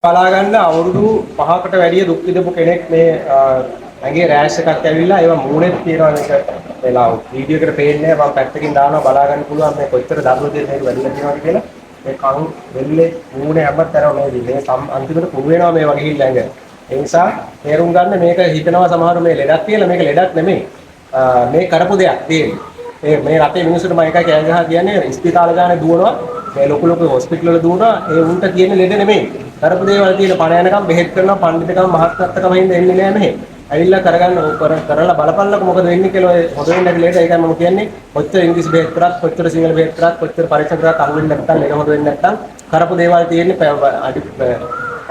බලා ගන්න අවුරුදු 5කට වැඩිය දුක් විඳපු කෙනෙක් මේ ඇඟේ රෑෂ් එකක් ඇවිල්ලා ඒවා මූණෙත් තියෙනවා මේක වෙලා වීඩියෝ එකට පේන්නේ නැහැ මම පැත්තකින් දානවා බලා ගන්න පුළුවන් මේ කොච්චර දරුණු දෙයක් මේක වැඩිලා තියෙනවද කියලා මේ කන් දෙල්ලේ මූණේ හැමතරම මේ අන්තිමට කුණු වෙනවා මේ වගේ හිල් ඇඟ ඒ නිසා තේරුම් ගන්න මේක හිතනවා සමහරව මේ ලෙඩක් කියලා මේක ලෙඩක් නෙමෙයි මේ කරපු දෙයක් තියෙන්නේ මේ රටේ මිනිස්සුන්ට මම එකයි කෑ ගහලා කියන්නේ ස්පිතාල ගානේ දුවනවා මේ ලොකු හොස්පිටල් වල දුවනවා ඒ උන්ට කියන්නේ ලෙඩ නෙමෙයි කරපු දේවල් තියෙන පණ යනකම් බෙහෙත් කරනවා පඬිතුකම් මහත්කම් හින්දා එන්නේ නැහැ මෙහෙ. ඇවිල්ලා කරගන්න කරලා බලපල්ලක මොකද වෙන්නේ කියලා ඔය හොද වෙන්න නැති ලේට ඒකයි මම කියන්නේ කොච්චර ඉංග්‍රීසි බෙහෙත් කරත් කොච්චර සිංහල බෙහෙත් කරත් කොච්චර පරීක්ෂා කරත් අහු වෙන්නේ නැත්නම් ඒක හොද වෙන්නේ නැත්නම් කරපු දේවල් තියෙන්නේ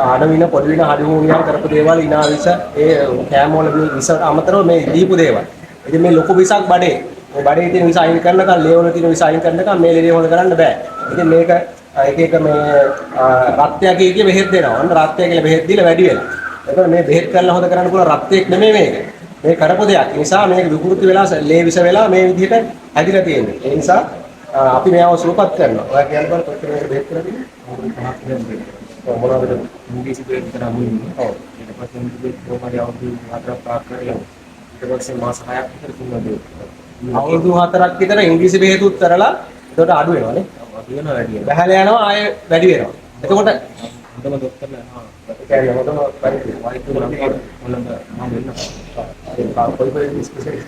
අඩවින පොඩි වින හඩු වුණාම කරපු දේවල් ඉනාවිස ඒ කෑම වල විස අමතරව මේ දීපු දේවල්. ඉතින් මේ ලොකු විසක් බඩේ මේ බඩේ තියෙන විස අයින් කරනකම් ලේවල තියෙන විස අයින් කරනකම් මේ ලෙඩේ හොද කරන්න බෑ. ඉතින් මේක එක මේ රක්තය කිය බෙහෙත් දෙනවා. අන්න රක්තය කියලා බෙහෙත් දීලා වැඩි වෙනවා. එතකොට මේ බෙහෙත් කරලා හොද කරන්න පුළුවන් රක්තයක් නෙමෙයි මේක. මේ කරපු දෙයක්. ඒ නිසා මේක විකෘති වෙලා ලේ විස වෙලා මේ විදිහට හැදිලා තියෙන්නේ. ඒ නිසා අපි මේව සුවපත් කරනවා. ඔයා කියන්න බෑ කොච්චර මේක බෙහෙත් කරලා තියෙන්නේ? මොනවද ඉංග්‍රීසි බෙහෙත් කරා මුලින්ම. ඔව්. ඊට පස්සේ ඉංග්‍රීසි බෙහෙත් කොහොමද අවුරුදු 4ක් පාස් කරලා ඊට පස්සේ මාස 6ක් විතර තුන්වද අවුරුදු 4ක් විතර ඉංග්‍රීසි බෙහෙත් උත් කරලා එතකොට අඩු වෙනවානේ. වෙනවා වැඩි වෙනවා. බහලා යනවා ආයෙ වැඩි වෙනවා. එතකොට හොඳම ડોක්ටර්ලා යනවා. ඒ කියන්නේ හොඳම පරිදි වෛද්‍යවරු හොලඳ මම වෙනවා. කොයි ස්පෙෂලිස්ට්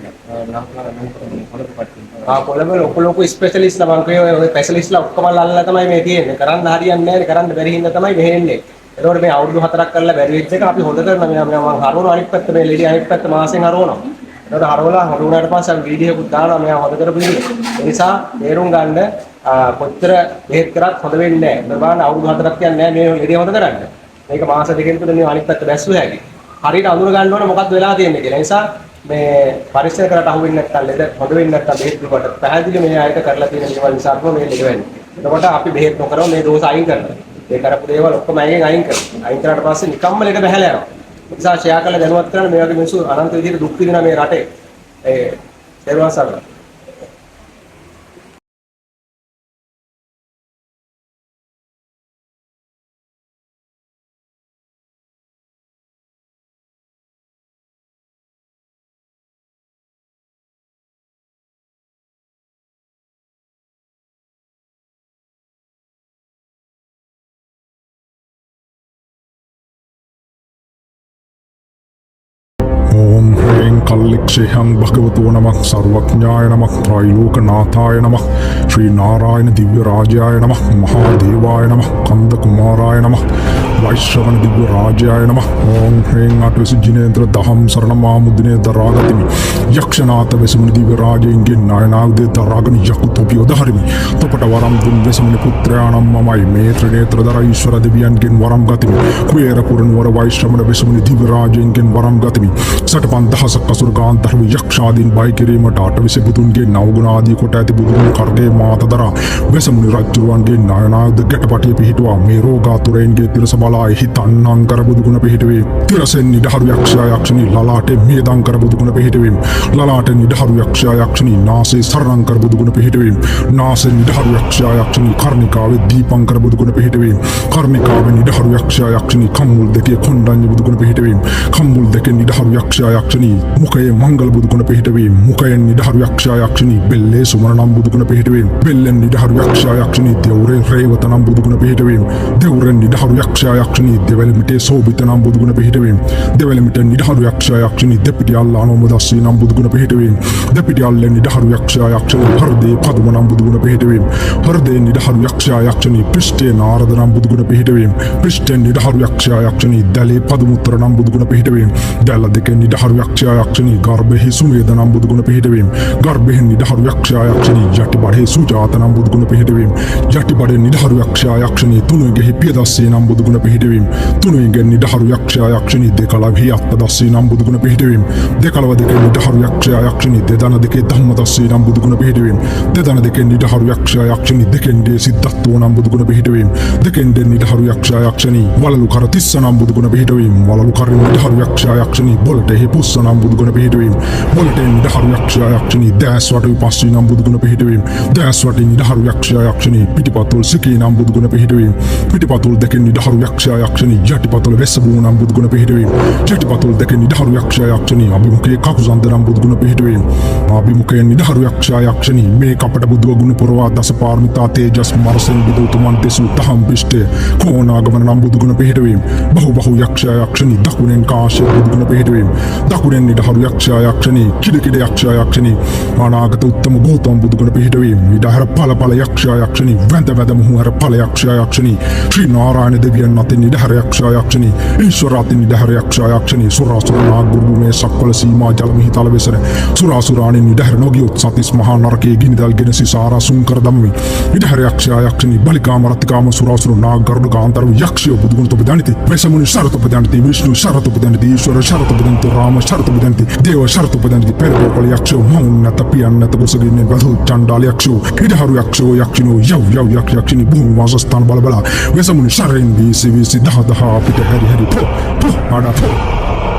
කොළඹ ලොකු ස්පෙෂලිස්ට්ලා මම කියවේ ඔය ස්පෙෂලිස්ට්ලා ඔක්කොම අල්ලලා තමයි මේ තියෙන්නේ. කරන්න හරියන්නේ නැහැ. කරන්න බැරි හින්දා තමයි මෙහෙ එන්නේ. එතකොට මේ අවුරුදු 4ක් කරලා බැරි වෙච්ච එක අපි හොඳ කරනවා. මම හරවනවා අනිත් පැත්ත මේ ලෙඩි අනිත් පැත්ත මාසෙන් හරවනවා. එතකොට හරවලා හොඳ වුණාට පස්සේ අපි වීඩියෝ එකක් දානවා මෙයා හොඳ කරපු විදිහ. ඒ නිසා තේරුම් ගන්න කොච්චර බෙහෙත් කරත් හොඳ වෙන්නේ නැහැ. බලන්න අවුරුදු 4ක් කියන්නේ නැහැ මේ ලෙඩේ හොඳ කරන්න. මේක මාස දෙකකින් තුන මේ අනිත් පැත්ත බැස්සුව හැකි. හරියට අඳුර ගන්න ඕනේ මොකක්ද වෙලා තියෙන්නේ කියලා. ඒ නිසා මේ පරිස්සම් කරලා අහු වෙන්නේ නැත්නම් ලෙඩ හොඳ වෙන්නේ නැත්නම් බෙහෙත් දුකට පැහැදිලි මේ ආයත කරලා තියෙන දේවල් නිසා තමයි මේ ලෙඩ වෙන්නේ. එතකොට අපි බෙහෙත් නොකරව මේ දෝෂ අයින් කරනවා. ඒ කරපු දේවල් ඔක්කොම අයින් කරනවා. අයින් කරාට පස්සේ නිකම්ම ලෙඩ බහැලා යනවා. ඒ නිසා ෂෙයා කරලා දැනුවත් කරන්න මේ වගේ මිනිස්සු අනන්ත විදිහට දුක් විඳින මේ රටේ ඒ සේවාව සරල ओम ह्रीं कल्लिक्षेहं भगवतो नमः सर्वज्ञाय नमः त्रैलोकनाथाय नमः श्री नारायण दिव्यराजाय नमः महादेवाय नमः कंदकुमाराय नमः वैश्रवण दिव्यराजाय नमः ओम ह्रीं अट्वसिजिनेन्द्र दहं शरणमामुदिने दरागतिमि यक्षनाथ वेसमुनि दिव्यराजेंगे नायनागदे दरागनि यकुतोपि उदहरिमि तोपट वरं दुं वेसमुनि पुत्र्याणं ममයි මේ ත්‍රිනේත්‍රදර ඊශ්වර දෙවියන්ගෙන් වරම් ගතිමි කුවේර පුරනුවර වෛශ්‍රවණ වෙසමුනි දිව්‍යරාජයන්ගෙන් වරම් ගතිමි සටපන් දහසක් අසුරකාන්තර්ව යක්ෂාදීන් බයි කිරීමට අටවිසි බුදුන්ගේ නවගුණාදී කොට ඇති බුදුන් කරේ මාතදරා වෙසමුනි රජුරුවන්ගේ නායනායුධ ගැටපටිය පිහිටුවා මේ රෝගාතුරයන්ගේ තිරස බලා එහි තන්නංකර බුදුගුණ පිහිටුවේ තිරසෙන් නිඩහරු යක්ෂයා යක්ෂණී ලලාටේ මේදංකර බුදුගුණ පිහිටුවේ ලලාටේ නිඩහරු යක්ෂයා යක්ෂණී නාසයේ සරණංකර බුදුගුණ පිහිටුවේ නාසයේ නිඩහරු යක්ෂයා යක්ෂණී කර්ණිකාවේ දීපංකර බුදුගුණ පිහිටුවේ කර්ණිකාවේ නිඩහරු යක්ෂයා යක්ෂණී කම්මුල් දෙකේ කොණ්ඩඤ්ඤ බුදුගුණ පිහිටුවේ කම්මුල් දෙකේ නිඩහරු යක්ෂයා යක්ෂණී මුඛයේ මංගල බුදුගුණ පිහිටුවේ මුඛයෙන් නිඩහරු යක්ෂයා යක්ෂණී බෙල්ලේ සුමන නම් බුදුගුණ පිහිටුවේ බෙල්ලෙන් නිඩහරු යක්ෂයා යක්ෂණී දෙවුරේ රේවත නම් බුදුගුණ පිහිටුවේ දෙවුරෙන් නිඩහරු යක්ෂයා යක්ෂණී දෙවැලිමිටේ සෝබිත නම් බුදුගුණ පිහිටුවේ දෙවැලිමිටේ නිඩහරු යක්ෂයා යක්ෂණී දෙපිටි අල්ලානෝ මුදස්සී නම් බුදුගුණ පිහිටුවේ දෙපිටි අල්ලෙන් නිඩහරු යක්ෂයා යක්ෂණී හෘදේ පදුම නම් බුදුගුණ පිහිටුවේ හෘදේ නිඩහරු යක්ෂයා යක්ෂණී පෘෂ්ඨේ නාරද නම් බුදුගුණ පිහිටුවේ පෘෂ්ඨෙන් නිඩහරු යක්ෂයා යක්ෂණී දලේ පදුමුත්තර නම් බුදුගුණ පිහිටුවේ දල දෙකෙන් නිඩහරු යක්ෂයා යක්ෂණී ගර්භෙහි සුමේද නම් බුදුගුණ පිහිටුවේ ගර්භෙහි නිඩහරු යක්ෂයා යක්ෂණී යටිබඩේ සුජාත නම් බුදුගුණ පිහිටුවේ යටිබඩේ නිඩහරු යක්ෂයා යක්ෂණී තුනුගෙහි පියදස්සේ නම් බුදුගුණ පිහිටුවේ තුනුගෙන් නිඩහරු යක්ෂයා යක්ෂණී දෙකලවෙහි අත්දස්සේ නම් බුදුගුණ පිහිටුවේ දෙකලව දෙකේ නිඩහරු යක්ෂයා යක්ෂණී දෙදන දෙකේ ධම්මදස්සේ නම් බුදුගුණ පිහිටුවේ දෙදන දෙකේ නිඩහරු යක්ෂයා යක්ෂණී දෙකෙන් දේ සිද්ධාත්වෝ නම් බුදුගුණ පිහිටුවේ දෙකෙන් දේ නිඩහරු යක්ෂයා යක්ෂණී වලලු කර තිස්ස නම් බුදුගුණ පිහිටුවේ වලලු කර නිඩහරු යක්ෂයා යක්ෂණී බොලටෙහි පුස්ස නම් බුදුගුණ පිහිටුවේ බොලටෙන් නිඩහරු යක්ෂයා යක්ෂණී දැස් වට විපස්සී නම් බුදුගුණ පිහිටුවේ දැස් වට නිඩහරු යක්ෂයා යක්ෂණී පිටිපතුල් සිකී නම් බුදුගුණ පිහිටුවේ පිටිපතුල් දෙකෙන් නිඩහරු යක්ෂයා යක්ෂයා යක්ෂණී යටිපතුල වෙස්සබූ නම් බුදුගුණ පිහිටවීම යටිපතුල් දෙකෙන් නිදහරු යක්ෂයා යක්ෂණී අභිමුඛයේ කකුසන්ද නම් බුදුගුණ පිහිටවීම අභිමුඛයෙන් නිදහරු යක්ෂයා යක්ෂණී මේ කපට බුදුව ගුණ පුරවා දස පාරමිතා තේජස් මරසෙන් විදුතුමන් දෙසූ දහම් පිෂ්ඨය කෝණාගමන නම් බුදුගුණ පිහිටවීම බහු යක්ෂයා යක්ෂණී දකුණෙන් කාශ්‍යප බුදුගුණ පිහිටවීම දකුණෙන් නිදහරු යක්ෂයා යක්ෂණී කිඩ යක්ෂයා යක්ෂණී අනාගත උත්තම ගෞතම බුදුගුණ පිහිටවීම විදහර ඵල යක්ෂයා යක්ෂණී වැඳ මුහුහර ඵල යක්ෂයා යක්ෂණී ශ්‍රී නාරායණ දෙවියන් අතින් නිදහර යක්ෂයා යක්ෂණී ඊශ්වර අතින් නිදහර යක්ෂයා යක්ෂණී සුරාසුර නාගුරු මේ සක්වල සීමා ජල මිහිතල වෙසන සුරාසුරාණින් නිදහර නොගියොත් සතිස් මහා නරකයේ ගිනිදල් ගෙන සිසාරා සුන් කර දම්මි නිදහර යක්ෂයා යක්ෂණී බලිකාම රතිකාම සුරාසුර නාග ගරුඩ කාන්තර යක්ෂයෝ බුදුගුණ උපදනිති වෙසමුනි ශරත උපදනිති විෂ්ණු ශරත උපදනිති ඊශ්වර ශරත උපදනිති රාම ශරත උපදනිති දේව ශරත උපදනිති පෙරපෝකල යක්ෂයෝ මහුන්නත පියන්නත කුසගින්නේ බදු චණ්ඩාල යක්ෂයෝ නිදහරු යක්ෂයෝ යක්ෂිනෝ යව් යක්ෂිනී භූමි වාසස්ථාන බල බල වෙසමුනි ශරෙන් වීසි දහ අපිට හැරි පො ආඩා